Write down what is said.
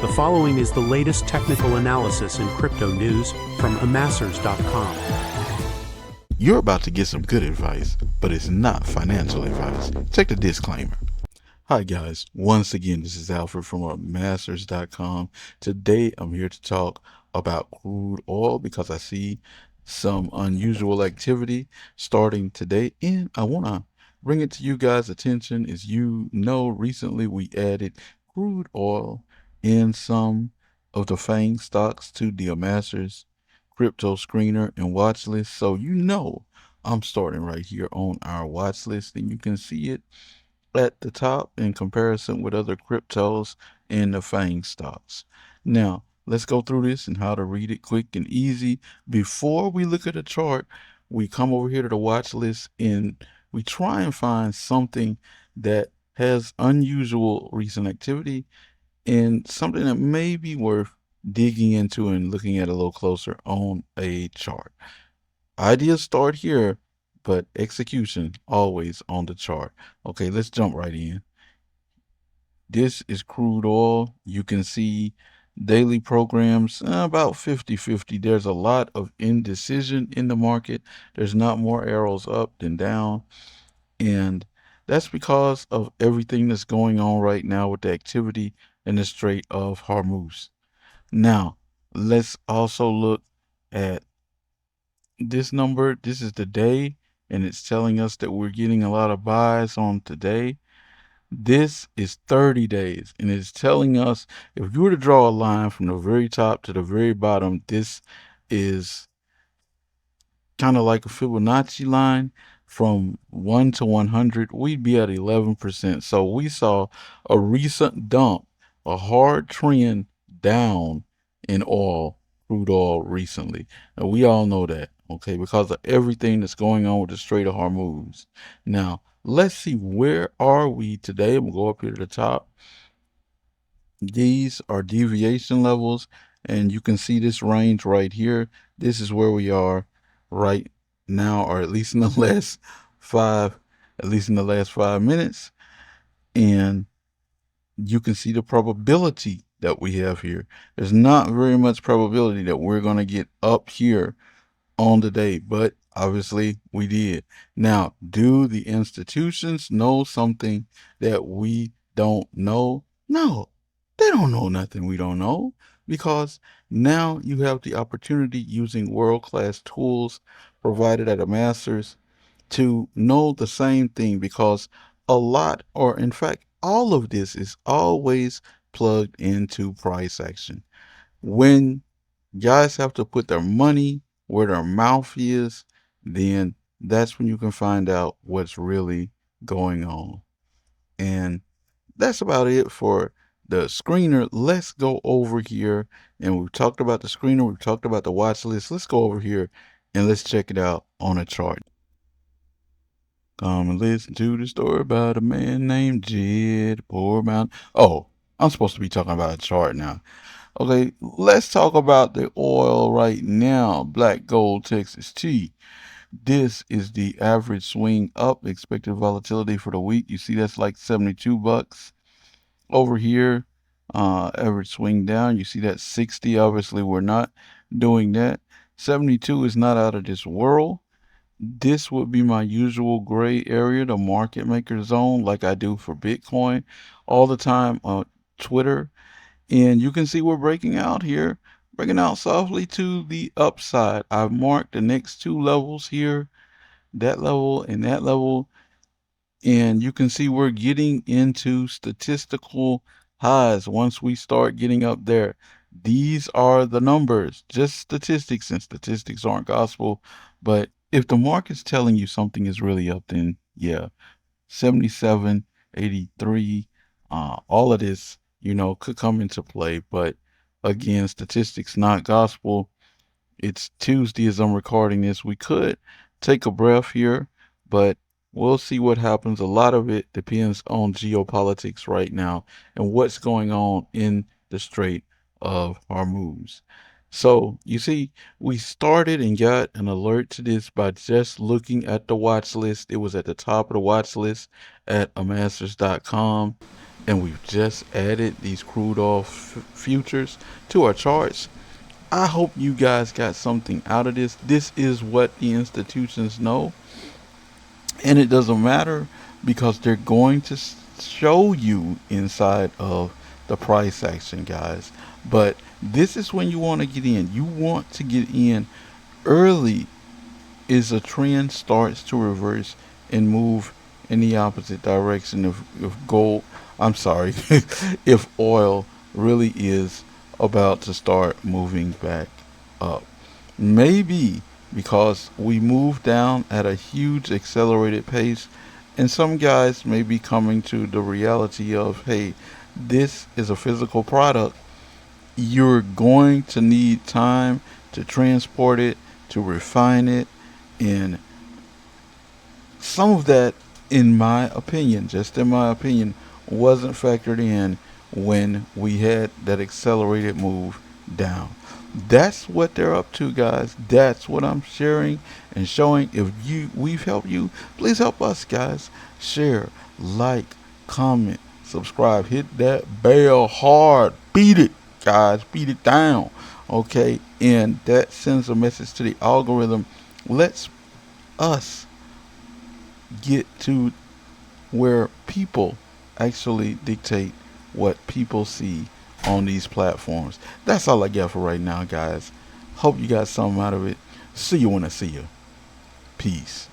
The following is the latest technical analysis in crypto news from Amassers.com. You're about to get some good advice, but it's not financial advice. Check the disclaimer. Hi guys, once again, this is Alfred from Amassers.com. Today I'm here to talk about crude oil because I see some unusual activity starting today, and I want to bring it to you guys' attention. As you know, recently we added crude oil in some of the FANG stocks to the Amassers crypto screener and watch list. So I'm starting right here on our watch list, and you can see it at the top in comparison with other cryptos in the FANG stocks. Now, let's go through this and how to read it quick and easy. Before we look at the chart, we come over here to the watch list and we try and find something that has unusual recent activity and something that may be worth digging into and looking at a little closer on a chart. Ideas start here, but execution always on the chart. Okay, let's jump right in. This is crude oil. You can see daily programs about 50-50. There's a lot of indecision in the market. There's not more arrows up than down. And that's because of everything that's going on right now with the activity in the Strait of Hormuz. Now, let's also look at this number. This is the day, and it's telling us that we're getting a lot of buys on today. This is 30 days, and it's telling us if you were to draw a line from the very top to the very bottom, this is kind of like a Fibonacci line from 1 to 100, we'd be at 11%. So we saw a recent dump, a hard trend down in oil, crude oil recently. And we all know that, okay, because of everything that's going on with the Strait of Hormuz. Now, let's see, where are we today? We'll go up here to the top. These are deviation levels, and you can see this range right here. This is where we are right now, or at least in the last five minutes. And you can see the probability that we have here. There's not very much probability that we're going to get up here on the day, but obviously we did. Now, do the institutions know something that we don't know? No, they don't know nothing we don't know, because now you have the opportunity, using world-class tools provided at Amassers, to know the same thing, because a lot, or in fact all of this, is always plugged into price action. When guys have to put their money where their mouth is, then that's when you can find out what's really going on. And that's about it for the screener. Let's go over here, and we've talked about the screener, we've talked about the watch list. Let's go over here and let's check it out on a chart. Come and listen to the story about a man named Jed, poor mountain. Oh, I'm supposed to be talking about a chart now. Okay, let's talk about the oil right now. Black gold Texas T. This is the average swing up, expected volatility for the week. You see that's like 72 bucks. Over here, average swing down, you see that 60. Obviously, we're not doing that. 72 is not out of this world. This would be my usual gray area, the market maker zone, like I do for Bitcoin all the time on Twitter. And you can see we're breaking out here, breaking out softly to the upside. I've marked the next two levels here, that level and that level. And you can see we're getting into statistical highs once we start getting up there. These are the numbers, just statistics, and statistics aren't gospel. But if the market's telling you something is really up, then yeah, 77, 83, all of this, could come into play. But again, statistics, not gospel. It's Tuesday as I'm recording this. We could take a breath here, but we'll see what happens. A lot of it depends on geopolitics right now and what's going on in the Strait of Hormuz. So you see, we started and got an alert to this by just looking at the watch list. It was at the top of the watch list at Amassers.com. and we've just added these crude oil futures to our charts. I hope you guys got something out of this. This is what the institutions know, and it doesn't matter because they're going to show you inside of the price action, guys. But this is when you want to get in. You want to get in early is a trend starts to reverse and move in the opposite direction of gold. I'm sorry, if oil really is about to start moving back up. Maybe because we move down at a huge accelerated pace, and some guys may be coming to the reality of, hey, this is a physical product. You're going to need time to transport it, to refine it, and some of that, in my opinion, just in my opinion, wasn't factored in when we had that accelerated move down. That's what they're up to, guys. That's what I'm sharing and showing. If we've helped you, please help us, guys. Share, like, comment, subscribe, hit that bell hard, beat it, guys, beat it down. Okay, and that sends a message to the algorithm. Let's us get to where people actually dictate what people see on these platforms. That's all I got for right now, guys. Hope you got something out of it. See you when I see you. Peace.